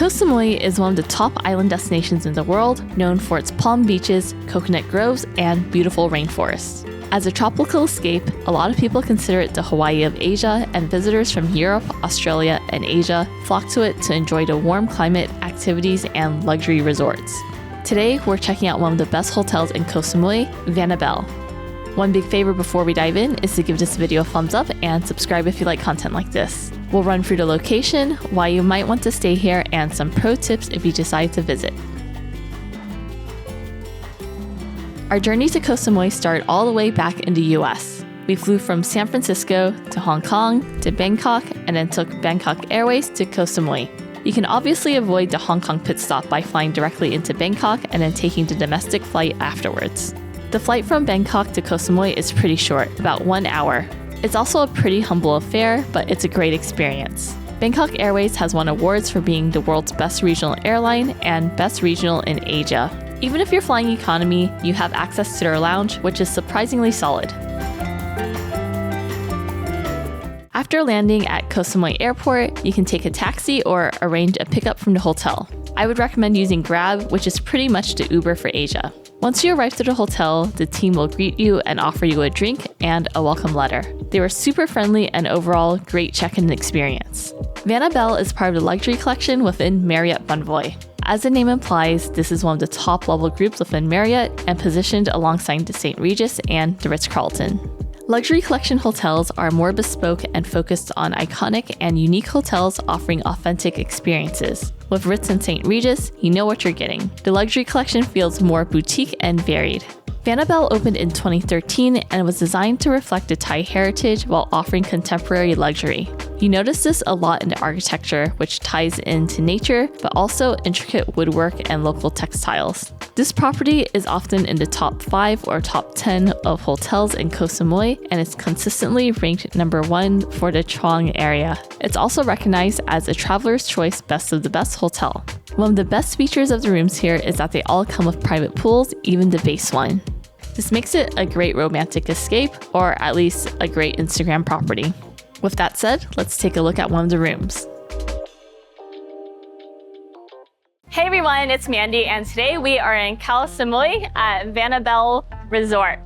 Koh Samui is one of the top island destinations in the world, known for its palm beaches, coconut groves, and beautiful rainforests. As a tropical escape, a lot of people consider it the Hawaii of Asia, and visitors from Europe, Australia, and Asia flock to it to enjoy the warm climate, activities, and luxury resorts. Today, we're checking out one of the best hotels in Koh Samui, Vana Belle. One big favor before we dive in is to give this video a thumbs up and subscribe if you like content like this. We'll run through the location, why you might want to stay here, and some pro tips if you decide to visit. Our journey to Koh Samui started all the way back in the US. We flew from San Francisco to Hong Kong to Bangkok and then took Bangkok Airways to Koh Samui. You can obviously avoid the Hong Kong pit stop by flying directly into Bangkok and then taking the domestic flight afterwards. The flight from Bangkok to Koh Samui is pretty short, about 1 hour. It's also a pretty humble affair, but it's a great experience. Bangkok Airways has won awards for being the world's best regional airline and best regional in Asia. Even if you're flying economy, you have access to their lounge, which is surprisingly solid. After landing at Koh Samui Airport, you can take a taxi or arrange a pickup from the hotel. I would recommend using Grab, which is pretty much the Uber for Asia. Once you arrive to the hotel, the team will greet you and offer you a drink and a welcome letter. They were super friendly and overall great check-in experience. Vana Belle is part of the luxury collection within Marriott Bonvoy. As the name implies, this is one of the top-level groups within Marriott and positioned alongside the St. Regis and the Ritz-Carlton. Luxury collection hotels are more bespoke and focused on iconic and unique hotels offering authentic experiences. With Ritz and St. Regis, you know what you're getting. The luxury collection feels more boutique and varied. Vana Belle opened in 2013 and was designed to reflect the Thai heritage while offering contemporary luxury. You notice this a lot in the architecture, which ties into nature, but also intricate woodwork and local textiles. This property is often in the top 5 or top 10 of hotels in Koh Samui, and is consistently ranked number 1 for the Chong area. It's also recognized as a traveler's choice best of the best hotel. One of the best features of the rooms here is that they all come with private pools, even the base one. This makes it a great romantic escape, or at least a great Instagram property. With that said, let's take a look at one of the rooms. Hey everyone, it's Mandy, and today we are in Koh Samui at Vana Belle Resort.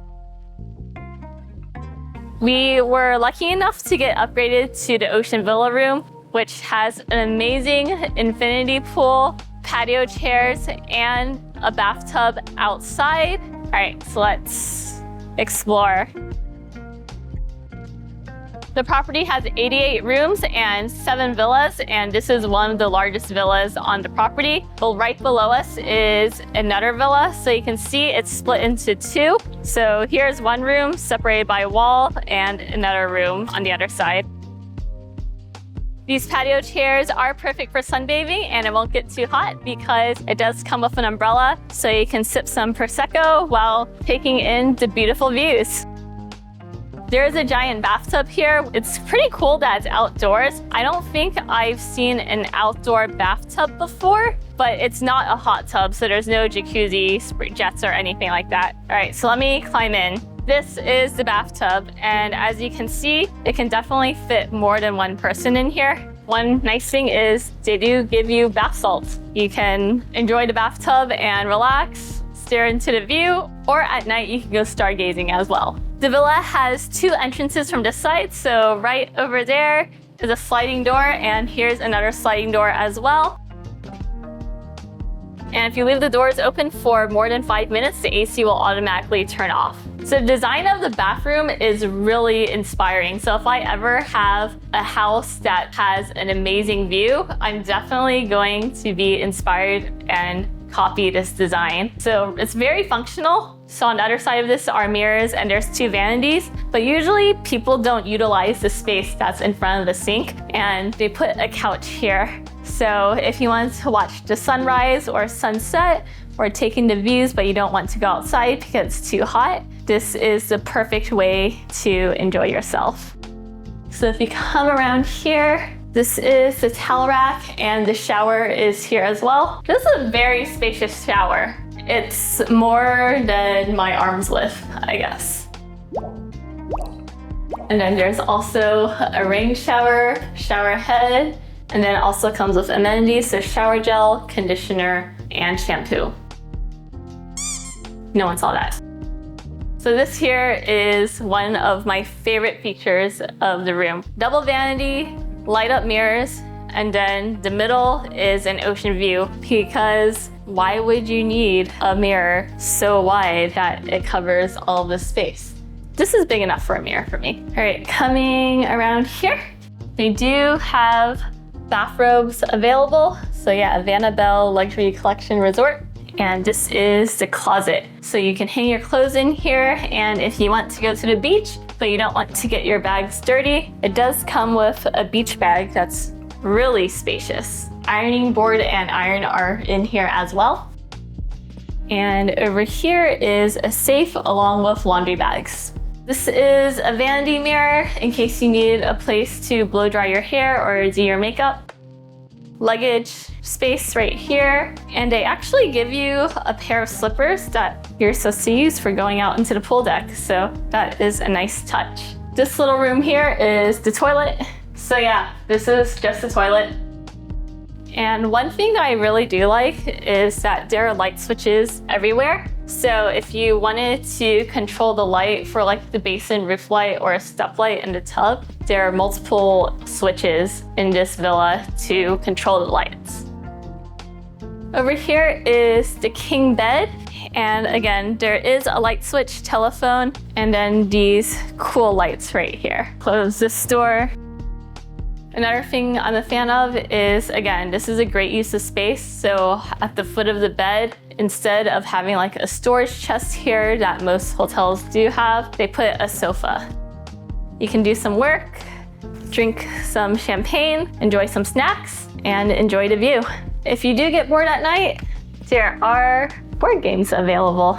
We were lucky enough to get upgraded to the Ocean Villa room, which has an amazing infinity pool, patio chairs, and a bathtub outside. All right, so let's explore. The property has 88 rooms and 7 villas, and this is one of the largest villas on the property. Well, right below us is another villa, so you can see it's split into 2. So here's one room separated by a wall and another room on the other side. These patio chairs are perfect for sunbathing, and it won't get too hot because it does come with an umbrella, so you can sip some Prosecco while taking in the beautiful views. There is a giant bathtub here. It's pretty cool that it's outdoors. I don't think I've seen an outdoor bathtub before, but it's not a hot tub, so there's no jacuzzi, jets, or anything like that. All right, so let me climb in. This is the bathtub, and as you can see, it can definitely fit more than one person in here. One nice thing is they do give you bath salts. You can enjoy the bathtub and relax, stare into the view, or at night you can go stargazing as well. The villa has 2 entrances from this side, so right over there is a sliding door, and here's another sliding door as well. And if you leave the doors open for more than 5 minutes, the AC will automatically turn off. So the design of the bathroom is really inspiring. So if I ever have a house that has an amazing view, I'm definitely going to be inspired and copy this design. So it's very functional. So on the other side of this are mirrors, and there's 2 vanities, but usually people don't utilize the space that's in front of the sink, and they put a couch here. So if you want to watch the sunrise or sunset, or taking the views but you don't want to go outside because it's too hot, this is the perfect way to enjoy yourself. So if you come around here, this is the towel rack, and the shower is here as well. This is a very spacious shower. It's more than my arm's width, I guess. And then there's also a rain shower, shower head, And then it also comes with amenities, so shower gel, conditioner, and shampoo. No one saw that. So this here is one of my favorite features of the room. Double vanity, light up mirrors, and then the middle is an ocean view, because why would you need a mirror so wide that it covers all this space? This is big enough for a mirror for me. All right, coming around here, they do have bathrobes available. So yeah, Vana Belle Luxury Collection Resort. And this is the closet. So you can hang your clothes in here, and if you want to go to the beach, but you don't want to get your bags dirty, it does come with a beach bag that's really spacious. Ironing board and iron are in here as well. And over here is a safe along with laundry bags. This is a vanity mirror in case you need a place to blow dry your hair or do your makeup. Luggage space right here. And they actually give you a pair of slippers that you're supposed to use for going out into the pool deck. So that is a nice touch. This little room here is the toilet. So yeah, this is just the toilet. And one thing that I really do like is that there are light switches everywhere. So if you wanted to control the light for like the basin roof light or a step light in the tub, there are multiple switches in this villa to control the lights. Over here is the king bed. And again, there is a light switch, telephone, and then these cool lights right here. Close this door. Another thing I'm a fan of is, again, this is a great use of space. So at the foot of the bed, instead of having like a storage chest here that most hotels do have, they put a sofa. You can do some work, drink some champagne, enjoy some snacks, and enjoy the view. If you do get bored at night, there are board games available.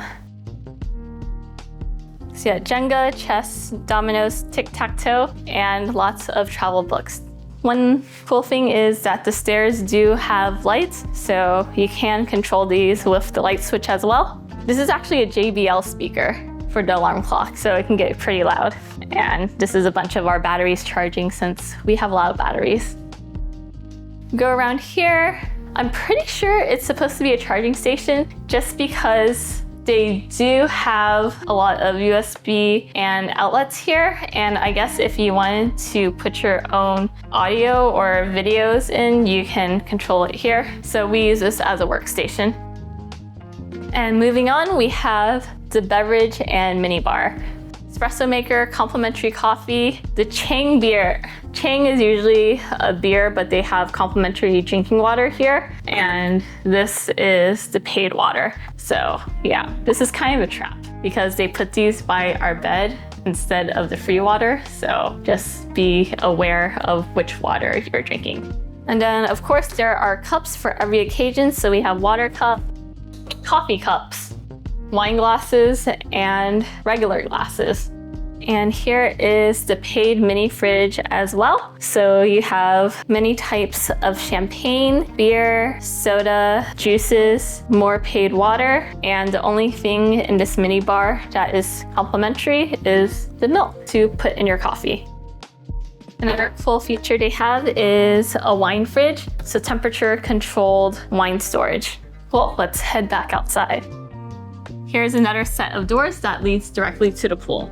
So yeah, Jenga, chess, dominoes, tic-tac-toe, and lots of travel books. One cool thing is that the stairs do have lights, so you can control these with the light switch as well. This is actually a JBL speaker for the alarm clock, so it can get pretty loud. And this is a bunch of our batteries charging since we have a lot of batteries. Go around here. I'm pretty sure it's supposed to be a charging station just because they do have a lot of USB and outlets here, and I guess if you wanted to put your own audio or videos in, you can control it here. So we use this as a workstation. And moving on, we have the beverage and mini bar. Espresso maker, complimentary coffee, the Chang beer. Chang is usually a beer, but they have complimentary drinking water here. And this is the paid water. So yeah, this is kind of a trap because they put these by our bed instead of the free water. So just be aware of which water you're drinking. And then of course there are cups for every occasion. So we have water cup, coffee cups, wine glasses, and regular glasses. And here is the paid mini fridge as well. So you have many types of champagne, beer, soda, juices, more paid water. And the only thing in this mini bar that is complimentary is the milk to put in your coffee. Another cool feature they have is a wine fridge, so temperature controlled wine storage. Well, let's head back outside. Here's another set of doors that leads directly to the pool.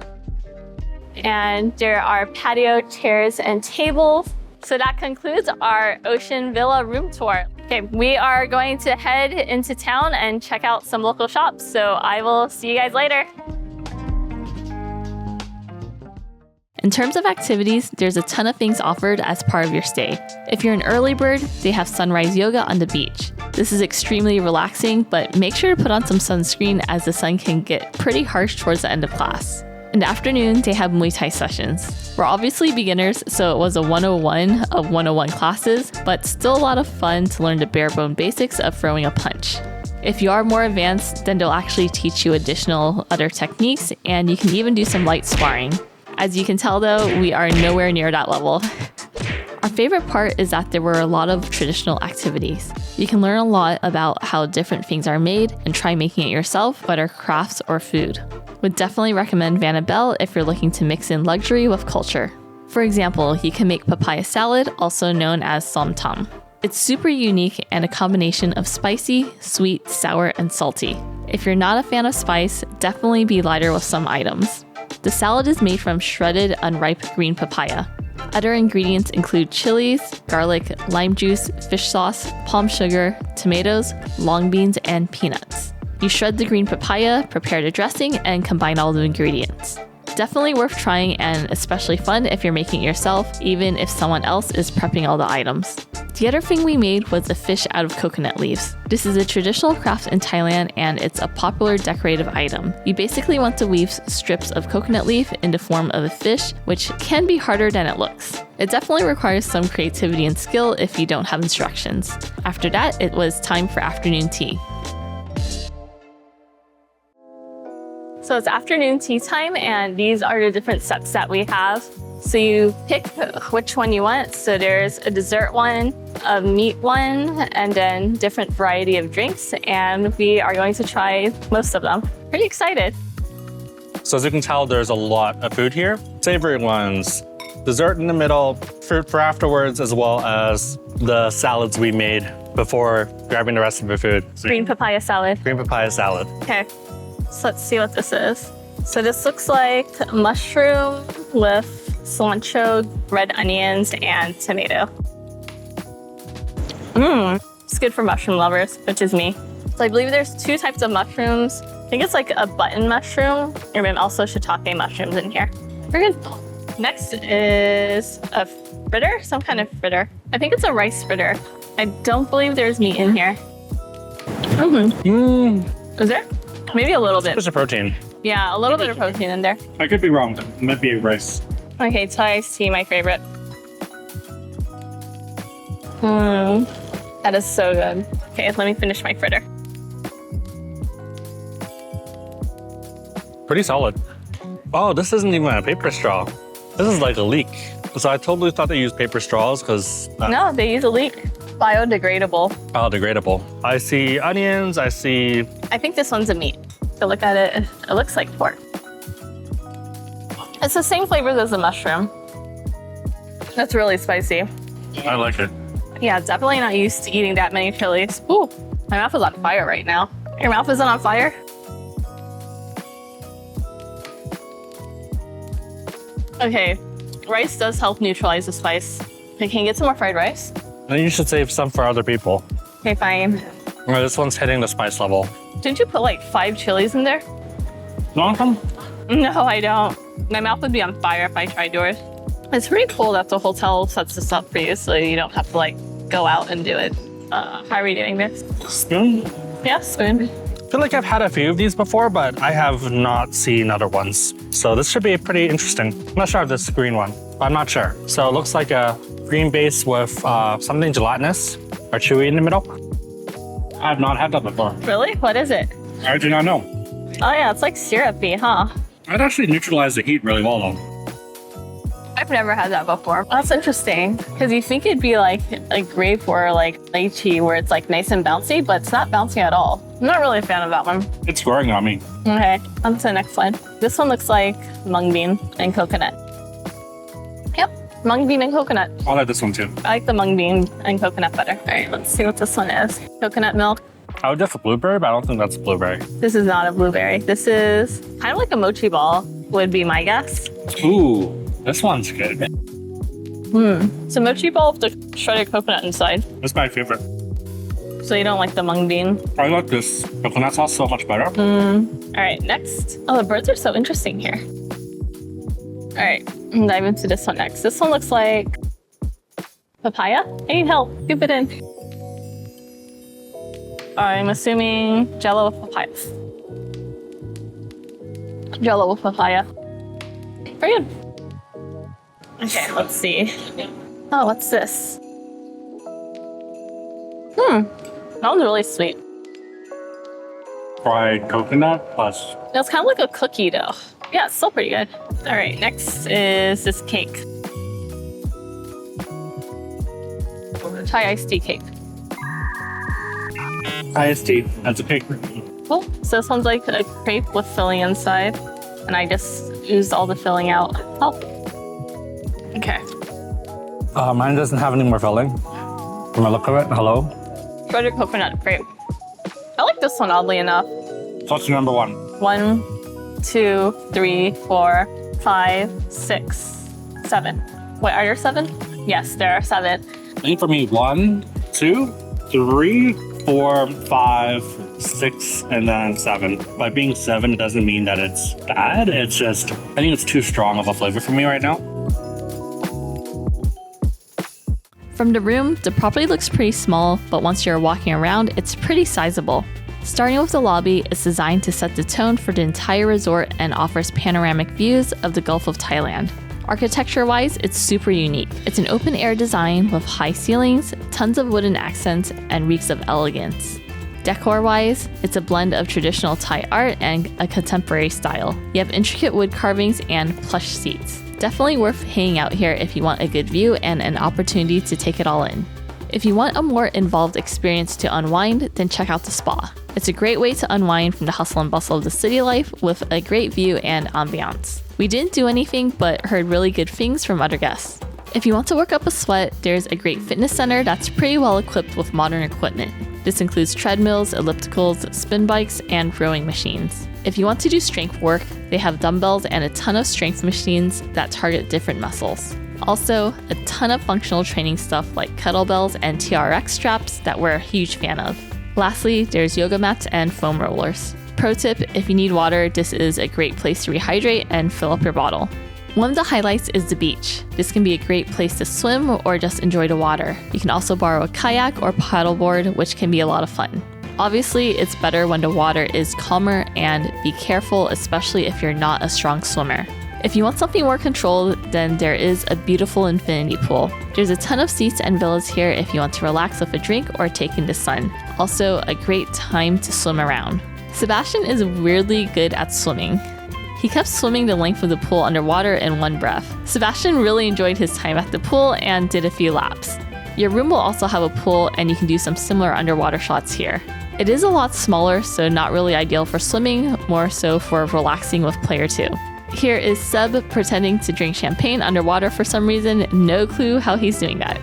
And there are patio chairs and tables. So that concludes our Ocean Villa room tour. Okay, we are going to head into town and check out some local shops. So I will see you guys later. In terms of activities, there's a ton of things offered as part of your stay. If you're an early bird, they have sunrise yoga on the beach. This is extremely relaxing, but make sure to put on some sunscreen as the sun can get pretty harsh towards the end of class. In the afternoon, they have Muay Thai sessions. We're obviously beginners, so it was a 101 of 101 classes, but still a lot of fun to learn the bare bone basics of throwing a punch. If you are more advanced, then they'll actually teach you additional other techniques, and you can even do some light sparring. As you can tell though, we are nowhere near that level. Our favorite part is that there were a lot of traditional activities. You can learn a lot about how different things are made and try making it yourself, whether crafts or food. Would definitely recommend Vana Belle if you're looking to mix in luxury with culture. For example, you can make papaya salad, also known as som tam. It's super unique and a combination of spicy, sweet, sour, and salty. If you're not a fan of spice, definitely be lighter with some items. The salad is made from shredded, unripe green papaya. Other ingredients include chilies, garlic, lime juice, fish sauce, palm sugar, tomatoes, long beans, and peanuts. You shred the green papaya, prepare the dressing, and combine all the ingredients. Definitely worth trying and especially fun if you're making it yourself, even if someone else is prepping all the items. The other thing we made was a fish out of coconut leaves. This is a traditional craft in Thailand and it's a popular decorative item. You basically want to weave strips of coconut leaf in the form of a fish, which can be harder than it looks. It definitely requires some creativity and skill if you don't have instructions. After that, it was time for afternoon tea. So it's afternoon tea time and these are the different sets that we have. So you pick which one you want. So there's a dessert one, a meat one, and then different variety of drinks. And we are going to try most of them. Pretty excited. So as you can tell, there's a lot of food here. Savory ones, dessert in the middle, fruit for afterwards, as well as the salads we made before grabbing the rest of the food. Green papaya salad. Green papaya salad. Okay, so let's see what this is. So this looks like mushroom with cilantro, red onions, and tomato. It's good for mushroom lovers, which is me. So I believe there's two types of mushrooms. I think it's like a button mushroom, and then also shiitake mushrooms in here. Very good. Next is a fritter, some kind of fritter. I think it's a rice fritter. I don't believe there's meat in here. Is there? Maybe a little bit. There's a protein. Yeah, a little bit of protein in there. I could be wrong. It might be rice. Okay, Thai iced tea, my favorite. That is so good. Okay, let me finish my fritter. Pretty solid. Oh, this isn't even a paper straw. This is like a leek. So I totally thought they used paper straws because... No, they use a leek. Biodegradable. Biodegradable. I see onions, I see... I think this one's a meat. To look at it, it looks like pork. It's the same flavors as the mushroom. That's really spicy. I like it. Yeah, definitely not used to eating that many chilies. Ooh, my mouth is on fire right now. Your mouth isn't on fire? Okay, rice does help neutralize the spice. Okay, can you get some more fried rice? And you should save some for other people. Okay, fine. Oh, this one's hitting the spice level. Didn't you put like 5 chilies in there? Want some? No, I don't. My mouth would be on fire if I tried yours. It's pretty cool that the hotel sets this up for you so you don't have to like go out and do it. How are we doing this? Spoon? Yeah, spoon. I feel like I've had a few of these before, but I have not seen other ones. So this should be pretty interesting. I'm not sure if this is a green one. I'm not sure. So it looks like a green base with something gelatinous or chewy in the middle. I have not had that before. Really? What is it? I do not know. Oh yeah, it's like syrupy, huh? I'd actually neutralize the heat really well though. I've never had that before. That's interesting, because you think it'd be like a grape or like lychee where it's like nice and bouncy, but it's not bouncy at all. I'm not really a fan of that one. It's growing on me. Okay, on to the next one. This one looks like mung bean and coconut. Yep, mung bean and coconut. I like this one too. I like the mung bean and coconut better. All right, let's see what this one is. Coconut milk. I would guess a blueberry, but I don't think that's a blueberry. This is not a blueberry. This is kind of like a mochi ball, would be my guess. Ooh, this one's good. It's a mochi ball with the shredded coconut inside. That's my favorite. So you don't like the mung bean? I like this coconut sauce so much better. All right, next. Oh, the birds are so interesting here. All right, dive into this one next. This one looks like papaya. I need help. Scoop it in. I'm assuming Jello with papaya. Jello with papaya. Very good. Okay, let's see. Oh, what's this? That one's really sweet. Fried coconut plus... It's kind of like a cookie dough. Yeah, it's still pretty good. All right, next is this cake. Thai iced tea cake. Iced tea. That's a cake. Cool. So this one's like a crepe with filling inside. And I just used all the filling out. Oh. Okay. Mine doesn't have any more filling. From the look of it, hello. Shredded coconut, great. I like this one oddly enough. So what's your number one? 1, 2, 3, 4, 5, 6, 7. Wait, are there 7? Yes, there are 7. I think for me, 1, 2, 3, 4, 5, 6, and then 7. By being 7 doesn't mean that it's bad. It's just, I think it's too strong of a flavor for me right now. From the room, the property looks pretty small, but once you're walking around, it's pretty sizable. Starting with the lobby, it's designed to set the tone for the entire resort and offers panoramic views of the Gulf of Thailand. Architecture-wise, it's super unique. It's an open-air design with high ceilings, tons of wooden accents, and reeks of elegance. Decor-wise, it's a blend of traditional Thai art and a contemporary style. You have intricate wood carvings and plush seats. Definitely worth hanging out here if you want a good view and an opportunity to take it all in. If you want a more involved experience to unwind, then check out the spa. It's a great way to unwind from the hustle and bustle of the city life with a great view and ambiance. We didn't do anything but heard really good things from other guests. If you want to work up a sweat, there's a great fitness center that's pretty well equipped with modern equipment. This includes treadmills, ellipticals, spin bikes, and rowing machines. If you want to do strength work, they have dumbbells and a ton of strength machines that target different muscles. Also, a ton of functional training stuff like kettlebells and TRX straps that we're a huge fan of. Lastly, there's yoga mats and foam rollers. Pro tip, if you need water, this is a great place to rehydrate and fill up your bottle. One of the highlights is the beach. This can be a great place to swim or just enjoy the water. You can also borrow a kayak or paddleboard, which can be a lot of fun. Obviously, it's better when the water is calmer, and be careful, especially if you're not a strong swimmer. If you want something more controlled, then there is a beautiful infinity pool. There's a ton of seats and villas here if you want to relax with a drink or take in the sun. Also, a great time to swim around. Sebastian is weirdly good at swimming. He kept swimming the length of the pool underwater in one breath. Sebastian really enjoyed his time at the pool and did a few laps. Your room will also have a pool, and you can do some similar underwater shots here. It is a lot smaller, so not really ideal for swimming, more so for relaxing with player 2. Here is Seb pretending to drink champagne underwater for some reason. No clue how he's doing that.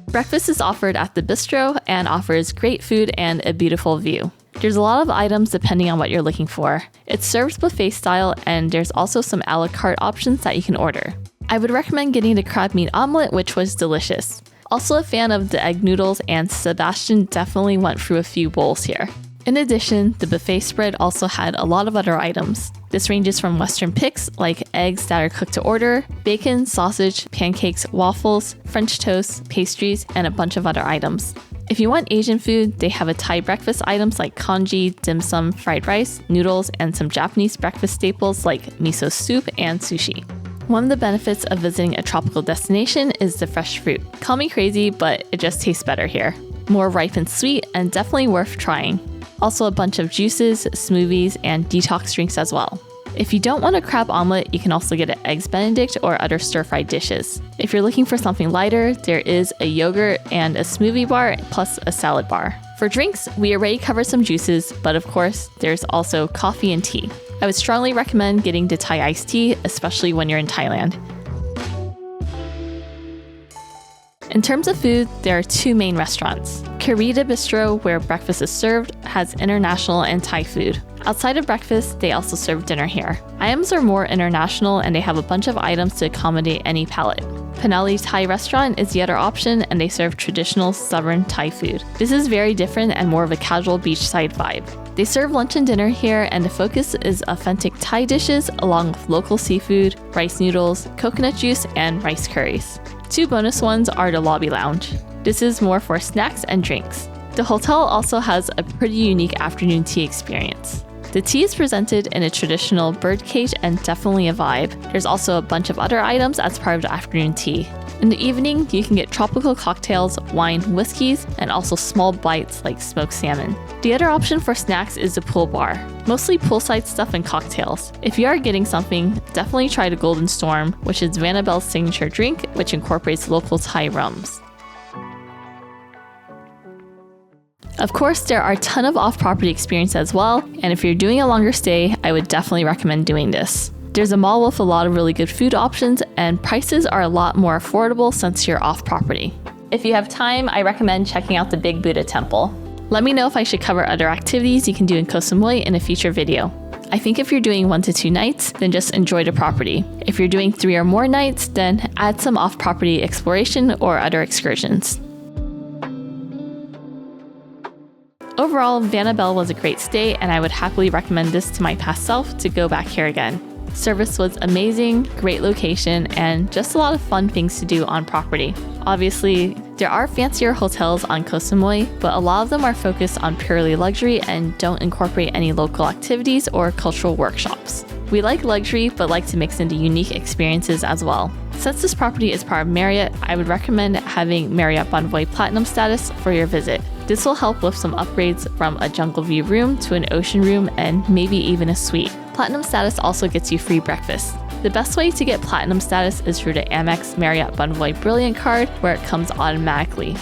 Breakfast is offered at the bistro and offers great food and a beautiful view. There's a lot of items depending on what you're looking for. It's served buffet style, and there's also some a la carte options that you can order. I would recommend getting the crab meat omelet, which was delicious. Also a fan of the egg noodles, and Sebastian definitely went through a few bowls here. In addition, the buffet spread also had a lot of other items. This ranges from Western picks like eggs that are cooked to order, bacon, sausage, pancakes, waffles, French toast, pastries, and a bunch of other items. If you want Asian food, they have a Thai breakfast items like congee, dim sum, fried rice, noodles, and some Japanese breakfast staples like miso soup and sushi. One of the benefits of visiting a tropical destination is the fresh fruit. Call me crazy, but it just tastes better here. More ripe and sweet, and definitely worth trying. Also a bunch of juices, smoothies, and detox drinks as well. If you don't want a crab omelet, you can also get an eggs benedict or other stir-fried dishes. If you're looking for something lighter, there is a yogurt and a smoothie bar plus a salad bar. For drinks, we already covered some juices, but of course, there's also coffee and tea. I would strongly recommend getting the Thai iced tea, especially when you're in Thailand. In terms of food, there are two main restaurants. Karita Bistro, where breakfast is served, has international and Thai food. Outside of breakfast, they also serve dinner here. Items are more international, and they have a bunch of items to accommodate any palate. Penali Thai Restaurant is the other option, and they serve traditional southern Thai food. This is very different and more of a casual beachside vibe. They serve lunch and dinner here, and the focus is authentic Thai dishes along with local seafood, rice noodles, coconut juice, and rice curries. Two bonus ones are the lobby lounge. This is more for snacks and drinks. The hotel also has a pretty unique afternoon tea experience. The tea is presented in a traditional birdcage and definitely a vibe. There's also a bunch of other items as part of the afternoon tea. In the evening, you can get tropical cocktails, wine, whiskeys, and also small bites like smoked salmon. The other option for snacks is the pool bar, mostly poolside stuff and cocktails. If you are getting something, definitely try the Golden Storm, which is Vana Belle's signature drink, which incorporates local Thai rums. Of course, there are a ton of off-property experience as well, and if you're doing a longer stay, I would definitely recommend doing this. There's a mall with a lot of really good food options, and prices are a lot more affordable since you're off-property. If you have time, I recommend checking out the Big Buddha Temple. Let me know if I should cover other activities you can do in Koh Samui in a future video. I think if you're doing 1 to 2 nights, then just enjoy the property. If you're doing 3 or more nights, then add some off-property exploration or other excursions. Overall, Vana Belle was a great stay, and I would happily recommend this to my past self to go back here again. Service was amazing, great location, and just a lot of fun things to do on property. Obviously, there are fancier hotels on Koh Samui, but a lot of them are focused on purely luxury and don't incorporate any local activities or cultural workshops. We like luxury, but like to mix into unique experiences as well. Since this property is part of Marriott, I would recommend having Marriott Bonvoy Platinum status for your visit. This will help with some upgrades from a jungle view room to an ocean room and maybe even a suite. Platinum status also gets you free breakfast. The best way to get Platinum status is through the Amex Marriott Bonvoy Brilliant card, where it comes automatically.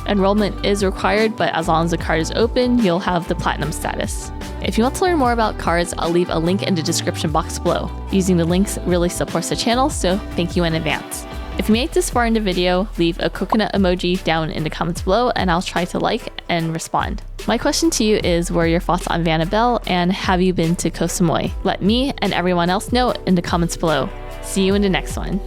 Enrollment is required, but as long as the card is open, you'll have the Platinum status. If you want to learn more about cards, I'll leave a link in the description box below. Using the links really supports the channel, so thank you in advance. If you made it this far in the video, leave a coconut emoji down in the comments below and I'll try to like and respond. My question to you is, what are your thoughts on Vana Belle and have you been to Koh Samui? Let me and everyone else know in the comments below. See you in the next one.